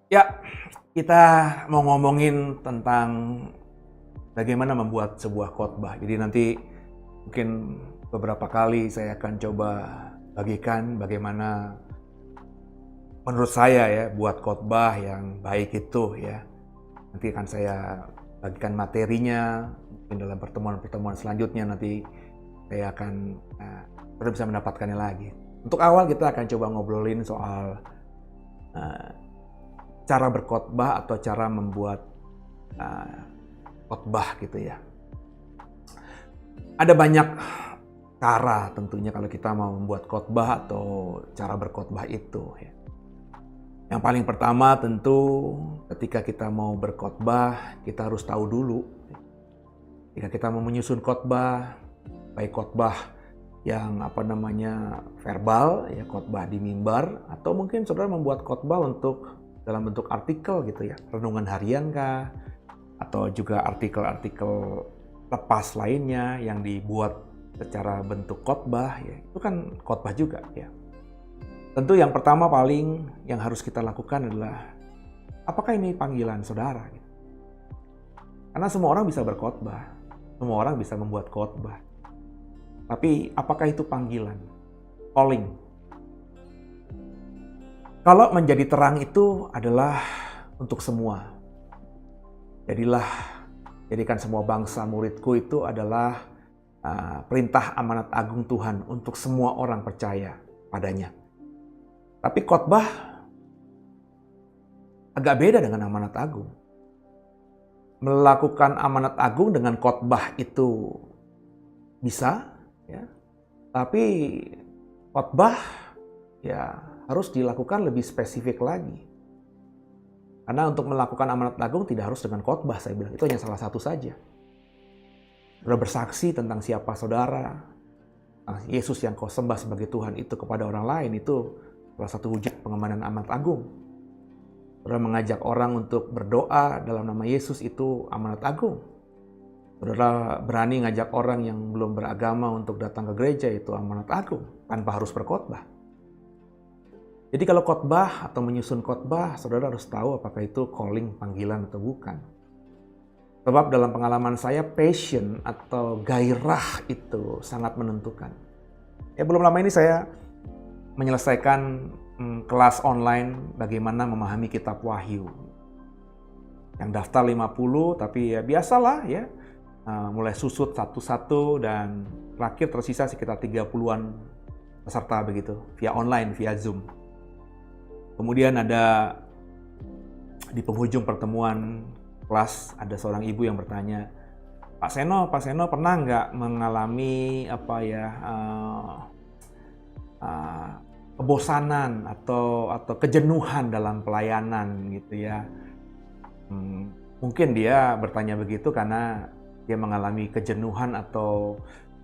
Ya, kita mau ngomongin tentang bagaimana membuat sebuah khotbah. Jadi nanti mungkin beberapa kali saya akan coba bagikan bagaimana menurut saya ya buat khotbah yang baik itu ya. Nanti akan saya bagikan materinya, mungkin dalam pertemuan-pertemuan selanjutnya nanti saya akan sudah bisa mendapatkannya lagi. Untuk awal kita akan coba ngobrolin soal eh, cara berkhotbah atau cara membuat uh, khotbah gitu ya. Ada banyak cara tentunya kalau kita mau membuat khotbah atau cara berkhotbah itu ya. Yang paling pertama tentu ketika kita mau berkhotbah, kita harus tahu dulu jika kita mau menyusun khotbah, baik khotbah yang verbal ya, khotbah di mimbar, atau mungkin saudara membuat khotbah untuk dalam bentuk artikel gitu ya, renungan harian kah, atau juga artikel-artikel lepas lainnya yang dibuat secara bentuk khotbah ya, itu kan khotbah juga ya. Tentu yang pertama paling yang harus kita lakukan adalah apakah ini panggilan saudara gitu. Karena semua orang bisa berkhotbah, semua orang bisa membuat khotbah. Tapi apakah itu panggilan? Calling. Kalau menjadi terang itu adalah untuk semua. Jadikan semua bangsa muridku itu adalah perintah amanat agung Tuhan untuk semua orang percaya padanya. Tapi khotbah agak beda dengan amanat agung. Melakukan amanat agung dengan khotbah itu bisa, ya. Tapi khotbah ya harus dilakukan lebih spesifik lagi. Karena untuk melakukan amanat agung tidak harus dengan khotbah, saya bilang. Itu hanya salah satu saja. Saudara bersaksi tentang siapa saudara, Yesus yang kau sembah sebagai Tuhan itu kepada orang lain, itu salah satu wujud pengamanan amanat agung. Saudara mengajak orang untuk berdoa dalam nama Yesus, itu amanat agung. Saudara berani ngajak orang yang belum beragama untuk datang ke gereja, itu amanat agung, tanpa harus berkhotbah. Jadi kalau khotbah atau menyusun khotbah, saudara harus tahu apakah itu calling, panggilan atau bukan. Sebab dalam pengalaman saya, passion atau gairah itu sangat menentukan. Ya, belum lama ini saya menyelesaikan kelas online bagaimana memahami kitab Wahyu. Yang daftar 50, tapi ya biasalah ya, mulai susut satu-satu dan terakhir tersisa sekitar 30-an peserta begitu, via online, via Zoom. Kemudian ada di penghujung pertemuan kelas, ada seorang ibu yang bertanya, Pak Seno pernah nggak mengalami kebosanan atau kejenuhan dalam pelayanan gitu ya? Mungkin dia bertanya begitu karena dia mengalami kejenuhan atau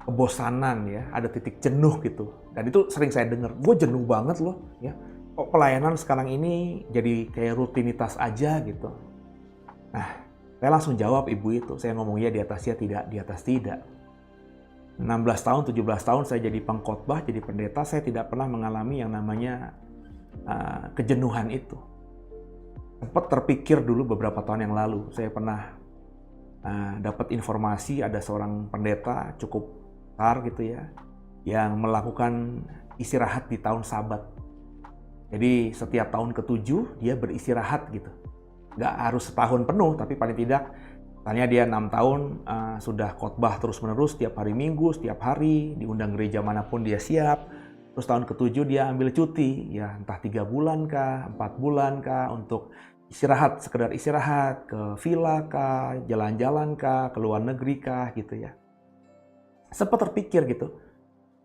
kebosanan ya, ada titik jenuh gitu. Dan itu sering saya dengar, gue jenuh banget loh ya. Kok pelayanan sekarang ini jadi kayak rutinitas aja gitu. Nah, saya langsung jawab ibu itu. Saya ngomongnya di atas ya tidak, di atas tidak. 16 tahun, 17 tahun saya jadi pengkhotbah, jadi pendeta, saya tidak pernah mengalami yang namanya kejenuhan itu. Sempat terpikir dulu beberapa tahun yang lalu, saya pernah dapat informasi ada seorang pendeta cukup besar gitu ya, yang melakukan istirahat di tahun Sabat. Jadi setiap tahun ke-7 dia beristirahat gitu. Nggak harus setahun penuh, tapi paling tidak, misalnya dia 6 tahun sudah khotbah terus-menerus setiap hari Minggu, setiap hari, diundang gereja manapun dia siap. Terus tahun ke-7 dia ambil cuti, ya entah 3 bulan kah, 4 bulan kah, untuk istirahat, sekedar istirahat, ke villa kah, jalan-jalan kah, ke luar negeri kah, gitu ya. Sempat terpikir gitu,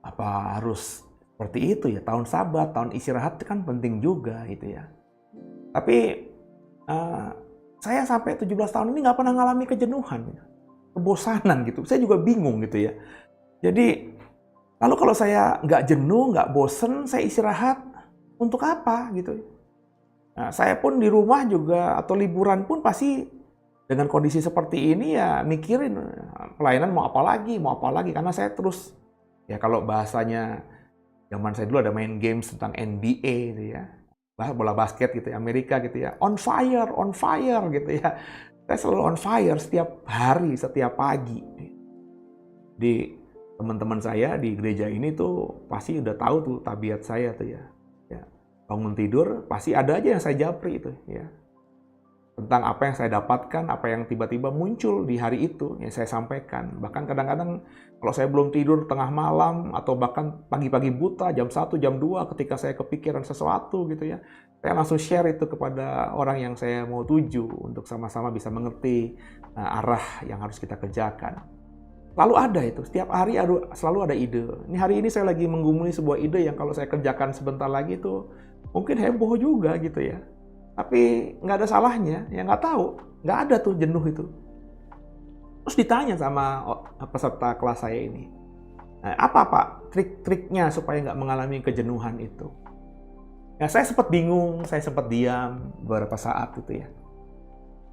apa harus seperti itu ya, tahun Sabat, tahun istirahat kan penting juga gitu ya. Tapi saya sampai 17 tahun ini nggak pernah ngalami kejenuhan, kebosanan gitu. Saya juga bingung gitu ya. Jadi, lalu kalau saya nggak jenuh, nggak bosen, saya istirahat, untuk apa gitu. Nah, saya pun di rumah juga atau liburan pun pasti dengan kondisi seperti ini ya mikirin pelayanan mau apa lagi, karena saya terus, ya kalau bahasanya zaman saya dulu ada main games tentang NBA gitu ya. bola basket gitu ya, Amerika gitu ya, on fire gitu ya. Saya selalu on fire setiap hari, setiap pagi. Di teman-teman saya di gereja ini tuh pasti udah tahu tuh tabiat saya tuh ya. Ya, bangun tidur pasti ada aja yang saya japri itu ya. Tentang apa yang saya dapatkan, apa yang tiba-tiba muncul di hari itu yang saya sampaikan. Bahkan kadang-kadang kalau saya belum tidur tengah malam atau bahkan pagi-pagi buta jam 1, jam 2 ketika saya kepikiran sesuatu gitu ya. Saya langsung share itu kepada orang yang saya mau tuju untuk sama-sama bisa mengerti arah yang harus kita kerjakan. Lalu ada itu, setiap hari selalu ada ide. Ini hari ini saya lagi menggumuli sebuah ide yang kalau saya kerjakan sebentar lagi itu mungkin heboh juga gitu ya. Tapi nggak ada salahnya, ya nggak tahu, nggak ada tuh jenuh itu. Terus ditanya sama peserta kelas saya ini, apa Pak trik-triknya supaya nggak mengalami kejenuhan itu? Ya saya sempat bingung, saya sempat diam beberapa saat gitu ya.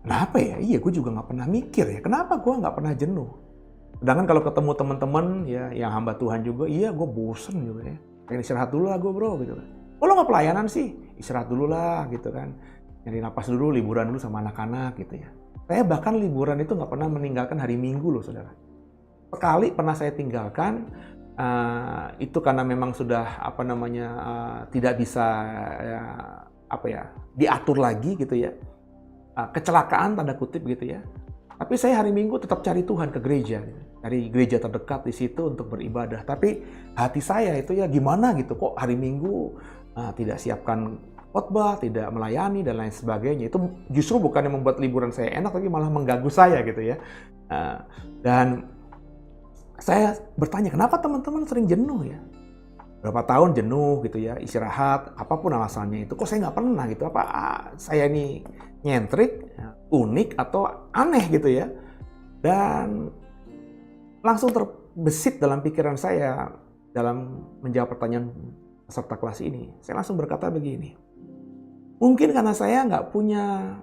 Kenapa ya? Iya, gue juga nggak pernah mikir ya, kenapa gue nggak pernah jenuh? Sedangkan kalau ketemu teman-teman ya yang hamba Tuhan juga, iya gue bosen juga ya. Pengen istirahat dulu lah gue bro gitu kan. Oh lo nggak pelayanan sih? Istirahat dulu lah gitu kan. Nyari napas dulu, liburan dulu sama anak-anak gitu ya. Saya bahkan liburan itu nggak pernah meninggalkan hari Minggu loh saudara. Sekali pernah saya tinggalkan, itu karena memang sudah tidak bisa diatur lagi gitu ya. Kecelakaan tanda kutip gitu ya. Tapi saya hari Minggu tetap cari Tuhan ke gereja, cari gereja terdekat di situ untuk beribadah. Tapi hati saya itu ya gimana gitu, kok hari Minggu tidak siapkan khotbah, tidak melayani dan lain sebagainya. Itu justru bukan yang membuat liburan saya enak, tapi malah mengganggu saya gitu ya. Dan saya bertanya, kenapa teman-teman sering jenuh ya? Berapa tahun jenuh gitu ya, istirahat, apapun alasannya itu. Kok saya nggak pernah gitu, apa saya ini nyentrik, unik atau aneh gitu ya. Dan langsung terbesit dalam pikiran saya dalam menjawab pertanyaan peserta kelas ini. Saya langsung berkata begini, mungkin karena saya nggak punya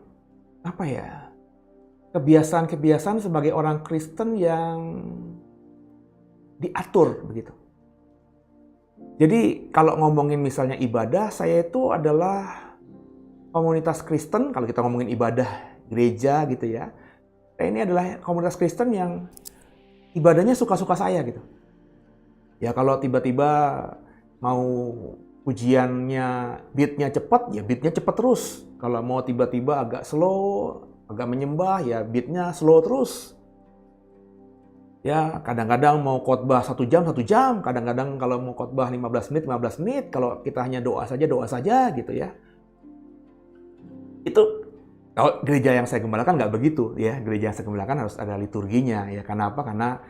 kebiasaan-kebiasaan sebagai orang Kristen yang diatur begitu. Jadi kalau ngomongin misalnya ibadah, saya itu adalah komunitas Kristen, kalau kita ngomongin ibadah gereja gitu ya. Ini adalah komunitas Kristen yang ibadahnya suka-suka saya gitu. Ya kalau tiba-tiba mau pujiannya beatnya cepat, ya beatnya cepat terus. Kalau mau tiba-tiba agak slow, agak menyembah, ya beatnya slow terus. Ya kadang-kadang mau khotbah 1 jam, kadang-kadang kalau mau khotbah 15 menit, kalau kita hanya doa saja gitu ya. Itu kalau gereja yang saya gembalakan nggak begitu ya. Gereja yang saya gembalakan harus ada liturginya ya. Kenapa? Karena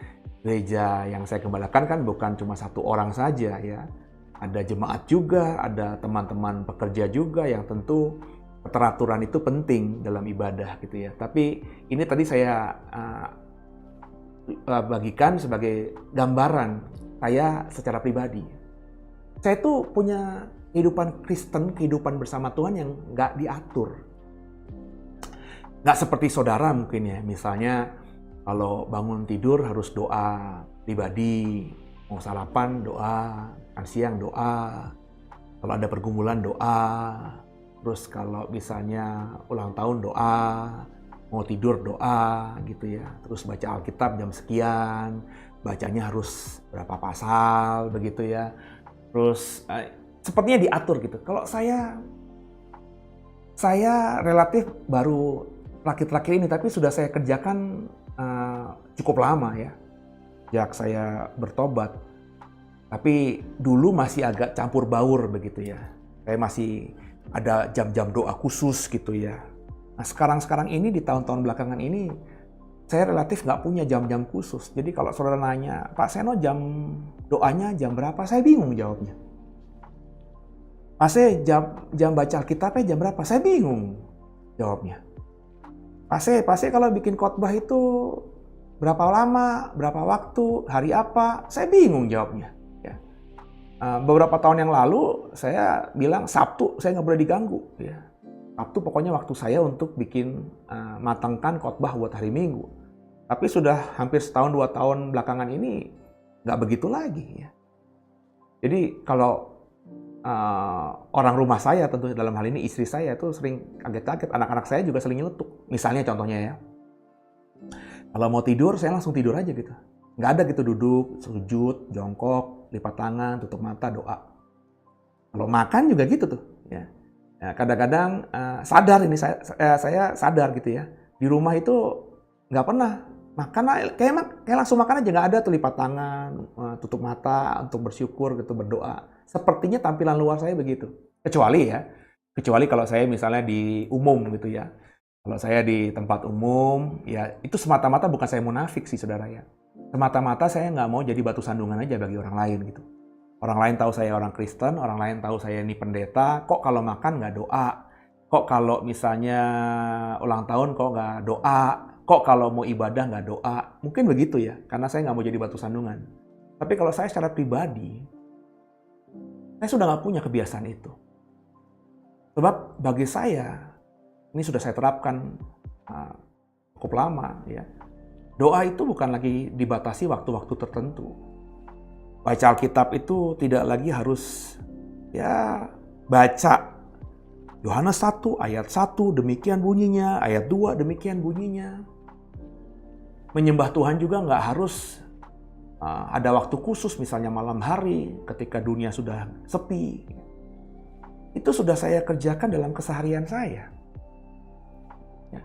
gereja yang saya gembalakan kan bukan cuma 1 orang saja ya. Ada jemaat juga, ada teman-teman pekerja juga yang tentu keteraturan itu penting dalam ibadah gitu ya. Tapi ini tadi saya bagikan sebagai gambaran saya secara pribadi. Saya tuh punya kehidupan Kristen, kehidupan bersama Tuhan yang nggak diatur. Nggak seperti saudara mungkin ya, misalnya kalau bangun tidur harus doa pribadi, mau sarapan doa, makan siang doa, kalau ada pergumulan doa, terus kalau misalnya ulang tahun doa, mau tidur doa gitu ya, terus baca Alkitab jam sekian, bacanya harus berapa pasal begitu ya, terus sepertinya diatur gitu. Kalau saya relatif baru terakhir ini, tapi sudah saya kerjakan cukup lama ya, sejak saya bertobat. Tapi dulu masih agak campur baur begitu ya, saya masih ada jam-jam doa khusus gitu ya. Nah sekarang ini di tahun-tahun belakangan ini saya relatif nggak punya jam-jam khusus. Jadi kalau saudara nanya, Pak Seno jam doanya jam berapa? Saya bingung jawabnya. Pak Se jam baca Alkitabnya jam berapa? Saya bingung jawabnya. Pak Se kalau bikin khotbah itu berapa lama, berapa waktu, hari apa? Saya bingung jawabnya. Ya. Beberapa tahun yang lalu saya bilang Sabtu saya nggak boleh diganggu. Ya. Sabtu pokoknya waktu saya untuk bikin matangkan khotbah buat hari Minggu. Tapi sudah hampir 1-2 tahun belakangan ini nggak begitu lagi ya. Jadi kalau orang rumah saya, tentu dalam hal ini istri saya itu sering kaget-kaget, anak-anak saya juga sering nyeletuk. Misalnya contohnya ya, kalau mau tidur saya langsung tidur aja gitu. Nggak ada gitu duduk, sujud, jongkok, lipat tangan, tutup mata, doa. Kalau makan juga gitu tuh. Ya. Ya, kadang-kadang sadar ini, saya sadar gitu ya. Di rumah itu nggak pernah makan, kayak langsung makan aja, nggak ada tuh lipat tangan, tutup mata untuk bersyukur gitu, berdoa. Sepertinya tampilan luar saya begitu. Kecuali kalau saya misalnya di umum gitu ya. Kalau saya di tempat umum, ya itu semata-mata bukan saya munafik sih saudara ya. Semata-mata saya nggak mau jadi batu sandungan aja bagi orang lain gitu. Orang lain tahu saya orang Kristen, orang lain tahu saya ini pendeta, kok kalau makan nggak doa? Kok kalau misalnya ulang tahun kok nggak doa? Kok kalau mau ibadah nggak doa? Mungkin begitu ya, karena saya nggak mau jadi batu sandungan. Tapi kalau saya secara pribadi, saya sudah nggak punya kebiasaan itu. Sebab bagi saya, ini sudah saya terapkan cukup lama ya. Doa itu bukan lagi dibatasi waktu-waktu tertentu. Baca Alkitab itu tidak lagi harus ya baca Yohanes 1 ayat 1 demikian bunyinya, ayat 2 demikian bunyinya. Menyembah Tuhan juga nggak harus ada waktu khusus, misalnya malam hari ketika dunia sudah sepi. Itu sudah saya kerjakan dalam keseharian saya. Ya.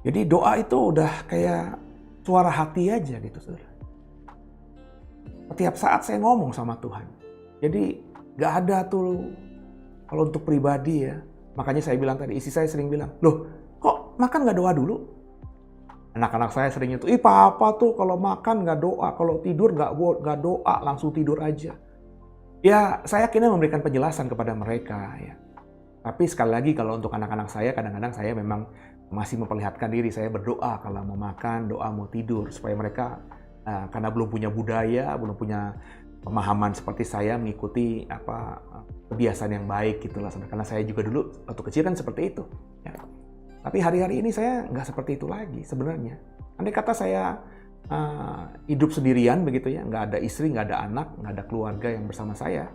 Jadi doa itu udah kayak suara hati aja gitu, saudara. Setiap saat saya ngomong sama Tuhan. Jadi gak ada tuh, kalau untuk pribadi ya. Makanya saya bilang tadi, istri saya sering bilang, loh kok makan gak doa dulu? Anak-anak saya sering itu, papa tuh kalau makan gak doa, kalau tidur gak doa, langsung tidur aja. Ya saya akhirnya memberikan penjelasan kepada mereka ya. Tapi sekali lagi kalau untuk anak-anak saya, kadang-kadang saya memang masih memperlihatkan diri, saya berdoa kalau mau makan, doa mau tidur, supaya mereka karena belum punya budaya, belum punya pemahaman seperti saya mengikuti kebiasaan yang baik gitulah. Karena saya juga dulu waktu kecil kan seperti itu. Ya. Tapi hari-hari ini saya nggak seperti itu lagi sebenarnya. Andai kata saya hidup sendirian begitu ya, nggak ada istri, nggak ada anak, nggak ada keluarga yang bersama saya.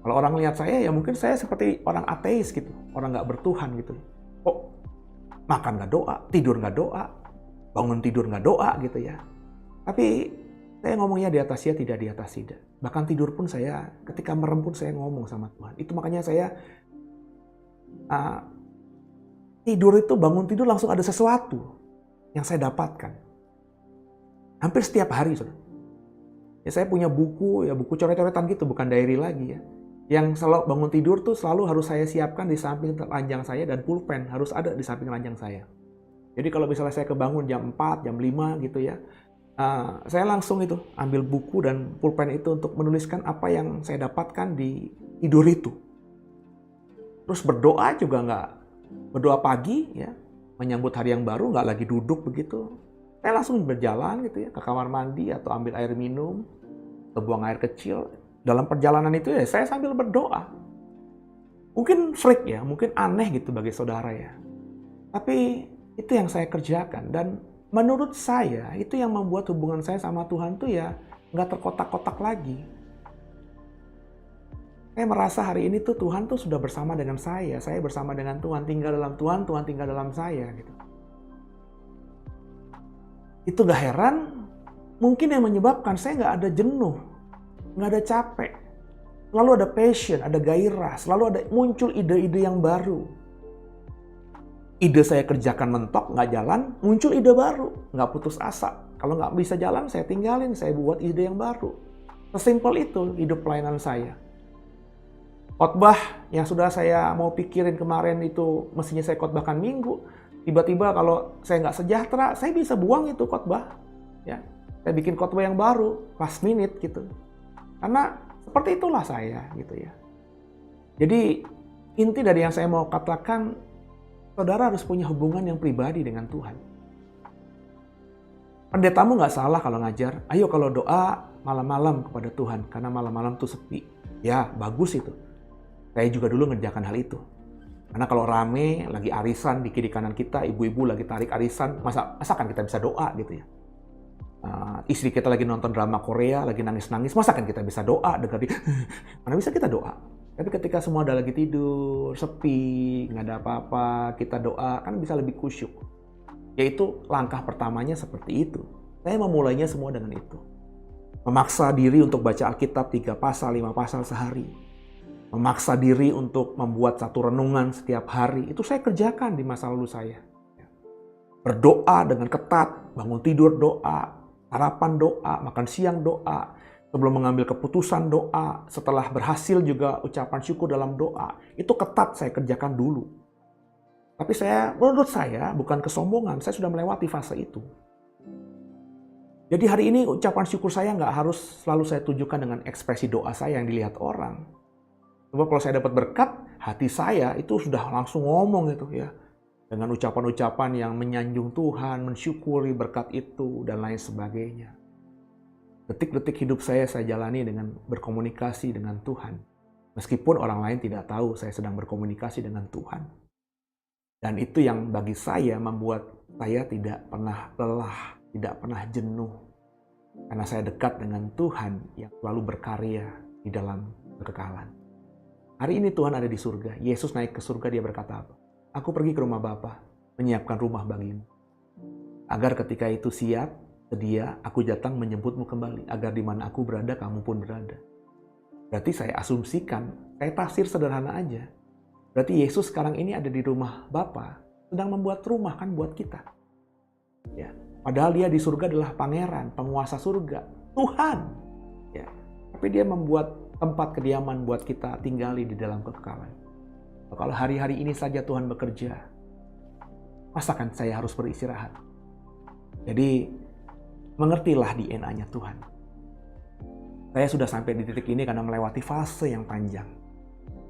Kalau orang lihat saya ya mungkin saya seperti orang ateis gitu, orang nggak bertuhan gitu. Oh, makan nggak doa, tidur nggak doa, bangun tidur nggak doa gitu ya. Tapi saya ngomongnya di atas ya, tidak di atas tidak. Bahkan tidur pun saya, ketika merem pun saya ngomong sama Tuhan. Itu makanya saya tidur itu, bangun tidur langsung ada sesuatu yang saya dapatkan. Hampir setiap hari, saudara. Ya saya punya buku, ya buku coret-coretan gitu, bukan diary lagi ya. Yang selalu bangun tidur tuh selalu harus saya siapkan di samping ranjang saya, dan pulpen harus ada di samping ranjang saya. Jadi kalau misalnya saya kebangun jam 4, jam 5 gitu ya, saya langsung itu ambil buku dan pulpen itu untuk menuliskan apa yang saya dapatkan di tidur itu. Terus berdoa juga nggak, berdoa pagi ya, menyambut hari yang baru, nggak lagi duduk begitu. Saya langsung berjalan gitu ya, ke kamar mandi atau ambil air minum, atau buang air kecil. Dalam perjalanan itu ya saya sambil berdoa. Mungkin freak ya, mungkin aneh gitu bagi saudara ya. Tapi itu yang saya kerjakan, dan menurut saya itu yang membuat hubungan saya sama Tuhan tuh ya nggak terkotak-kotak lagi. Saya merasa hari ini tuh Tuhan tuh sudah bersama dengan saya bersama dengan Tuhan, tinggal dalam Tuhan, Tuhan tinggal dalam saya gitu. Itu gak heran, mungkin yang menyebabkan saya nggak ada jenuh, nggak ada capek. Selalu ada passion, ada gairah, selalu ada muncul ide-ide yang baru. Ide saya kerjakan mentok, nggak jalan, muncul ide baru, nggak putus asa. Kalau nggak bisa jalan, saya tinggalin, saya buat ide yang baru. Sesimpel itu hidup pelayanan saya. Khotbah yang sudah saya mau pikirin kemarin itu mestinya saya khotbahkan Minggu, tiba-tiba kalau saya nggak sejahtera, saya bisa buang itu khotbah. Ya, saya bikin khotbah yang baru, last minute gitu. Karena seperti itulah saya gitu ya. Jadi inti dari yang saya mau katakan, saudara harus punya hubungan yang pribadi dengan Tuhan. Pendetamu nggak salah kalau ngajar, ayo kalau doa malam-malam kepada Tuhan, karena malam-malam tuh sepi. Ya, bagus itu. Saya juga dulu ngerjakan hal itu. Karena kalau rame, lagi arisan di kiri kanan kita, ibu-ibu lagi tarik arisan, masa kan kita bisa doa gitu ya. Istri kita lagi nonton drama Korea, lagi nangis-nangis, masa kan kita bisa doa, dengar di mana bisa kita doa. Tapi ketika semua udah lagi tidur, sepi, nggak ada apa-apa, kita doa, kan bisa lebih khusyuk. Yaitu langkah pertamanya seperti itu. Saya memulainya semua dengan itu. Memaksa diri untuk baca Alkitab 3 pasal, 5 pasal sehari. Memaksa diri untuk membuat satu renungan setiap hari. Itu saya kerjakan di masa lalu saya. Berdoa dengan ketat, bangun tidur doa, sarapan doa, makan siang doa, sebelum mengambil keputusan doa, setelah berhasil juga ucapan syukur dalam doa. Itu ketat saya kerjakan dulu. Tapi menurut saya, bukan kesombongan, saya sudah melewati fase itu. Jadi hari ini ucapan syukur saya nggak harus selalu saya tunjukkan dengan ekspresi doa saya yang dilihat orang. Sebab kalau saya dapat berkat, hati saya itu sudah langsung ngomong itu ya. Dengan ucapan-ucapan yang menyanjung Tuhan, mensyukuri berkat itu, dan lain sebagainya. Detik-detik hidup saya jalani dengan berkomunikasi dengan Tuhan. Meskipun orang lain tidak tahu saya sedang berkomunikasi dengan Tuhan. Dan itu yang bagi saya membuat saya tidak pernah lelah, tidak pernah jenuh. Karena saya dekat dengan Tuhan yang selalu berkarya di dalam kekekalan. Hari ini Tuhan ada di surga. Yesus naik ke surga, dia berkata apa? Aku pergi ke rumah Bapa, menyiapkan rumah bagimu. Agar ketika itu siap, sedia, aku datang menjemputmu kembali. Agar di mana aku berada, kamu pun berada. Berarti saya asumsikan, saya tafsir sederhana aja. Berarti Yesus sekarang ini ada di rumah Bapa, sedang membuat rumah kan buat kita. Ya. Padahal dia di surga adalah pangeran, penguasa surga, Tuhan. Ya. Tapi dia membuat tempat kediaman buat kita tinggali di dalam kekekalan. Kalau hari-hari ini saja Tuhan bekerja, masakan saya harus beristirahat? Jadi, mengertilah DNA-nya Tuhan. Saya sudah sampai di titik ini karena melewati fase yang panjang.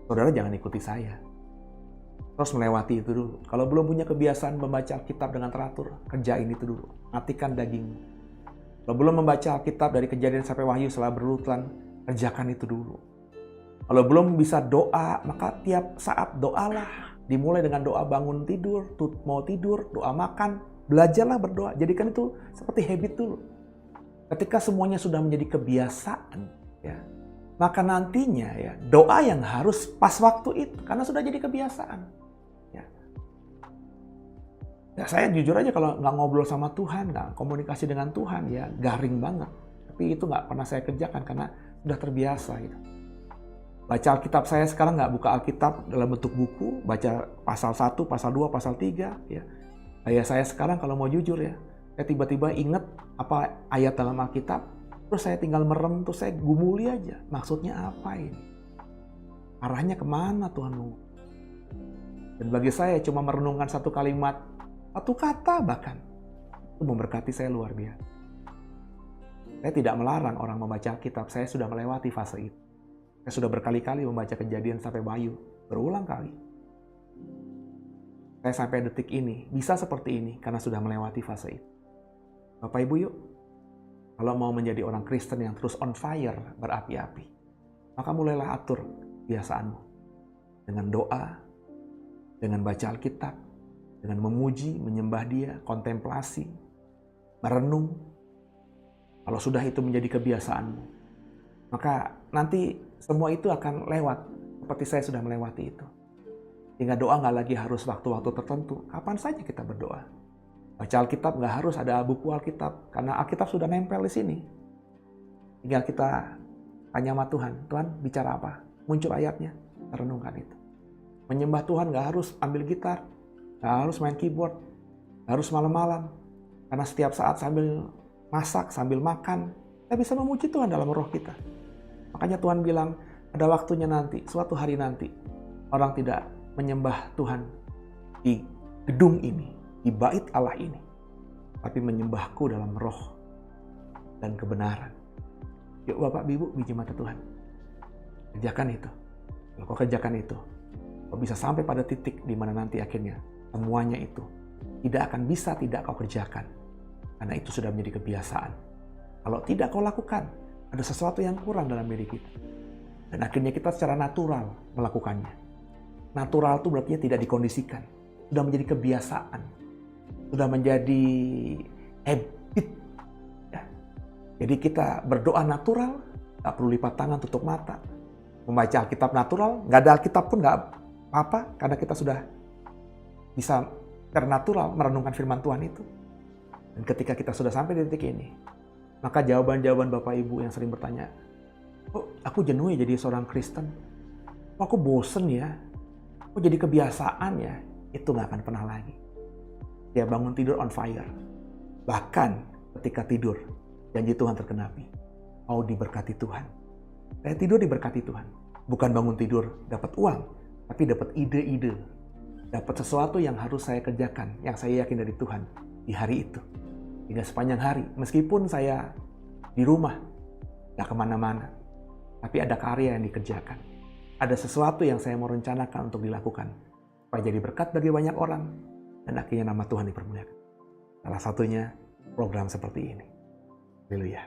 Saudara jangan ikuti saya. Terus melewati itu dulu. Kalau belum punya kebiasaan membaca Alkitab dengan teratur, kerjain itu dulu. Matikan dagingmu. Kalau belum membaca Alkitab dari Kejadian sampai Wahyu setelah berurutan, kerjakan itu dulu. Kalau belum bisa doa, maka tiap saat doalah. Dimulai dengan doa bangun tidur, mau tidur, doa makan, belajarlah berdoa. Jadikan itu seperti habit dulu. Ketika semuanya sudah menjadi kebiasaan, ya, maka nantinya ya doa yang harus pas waktu itu, karena sudah jadi kebiasaan. Ya, saya jujur aja kalau nggak ngobrol sama Tuhan, nggak komunikasi dengan Tuhan, ya garing banget. Tapi itu nggak pernah saya kerjakan karena sudah terbiasa gitu. Baca Alkitab saya sekarang nggak buka Alkitab dalam bentuk buku, baca pasal 1, pasal 2, pasal 3. Ya. Saya sekarang kalau mau jujur ya, saya tiba-tiba inget apa ayat dalam Alkitab, terus saya tinggal merem, terus saya gumuli aja. Maksudnya apa ini? Arahnya kemana Tuhan mau? Dan bagi saya cuma merenungkan satu kalimat, satu kata bahkan, itu memberkati saya luar biasa. Saya tidak melarang orang membaca Alkitab, saya sudah melewati fase itu. Saya sudah berkali-kali membaca Kejadian sampai Wahyu, berulang kali. Saya sampai detik ini, bisa seperti ini karena sudah melewati fase itu. Bapak Ibu yuk, kalau mau menjadi orang Kristen yang terus on fire, berapi-api, maka mulailah atur kebiasaanmu. Dengan doa, dengan baca Alkitab, dengan memuji, menyembah Dia, kontemplasi, merenung. Kalau sudah itu menjadi kebiasaanmu, maka nanti semua itu akan lewat, seperti saya sudah melewati itu. Sehingga doa nggak lagi harus waktu-waktu tertentu, kapan saja kita berdoa. Baca Alkitab nggak harus ada buku Alkitab, karena Alkitab sudah nempel di sini. Tinggal kita tanya sama Tuhan, Tuhan bicara apa? Muncul ayatnya, kita renungkan itu. Menyembah Tuhan nggak harus ambil gitar, nggak harus main keyboard, nggak harus malam-malam. Karena setiap saat sambil masak, sambil makan, kita bisa memuji Tuhan dalam roh kita. Makanya Tuhan bilang, ada waktunya nanti, suatu hari nanti, orang tidak menyembah Tuhan di gedung ini, di bait Allah ini, tapi menyembahku dalam roh dan kebenaran. Yuk Bapak Ibu, biji mata Tuhan, kerjakan itu. Kalau kau kerjakan itu, kau bisa sampai pada titik di mana nanti akhirnya semuanya itu tidak akan bisa tidak kau kerjakan, karena itu sudah menjadi kebiasaan. Kalau tidak kau lakukan, ada sesuatu yang kurang dalam diri kita. Dan akhirnya kita secara natural melakukannya. Natural itu berarti tidak dikondisikan. Sudah menjadi kebiasaan. Sudah menjadi habit. Ya. Jadi kita berdoa natural, tak perlu lipat tangan, tutup mata. Membaca Alkitab natural, nggak ada Alkitab pun nggak apa-apa, karena kita sudah bisa secara natural merenungkan firman Tuhan itu. Dan ketika kita sudah sampai di titik ini, maka jawaban-jawaban Bapak Ibu yang sering bertanya, kok aku jenuh ya jadi seorang Kristen? Kok aku bosen ya? Kok jadi kebiasaan ya? Itu nggak akan pernah lagi. Dia bangun tidur on fire. Bahkan ketika tidur, janji Tuhan tergenapi. Mau diberkati Tuhan. Saya tidur diberkati Tuhan. Bukan bangun tidur dapat uang, tapi dapat ide-ide. Dapat sesuatu yang harus saya kerjakan, yang saya yakin dari Tuhan di hari itu. Hingga sepanjang hari, meskipun saya di rumah, nggak kemana-mana, tapi ada karya yang dikerjakan. Ada sesuatu yang saya mau rencanakan untuk dilakukan, supaya jadi berkat bagi banyak orang, dan akhirnya nama Tuhan dipermuliakan. Salah satunya program seperti ini. Haleluya.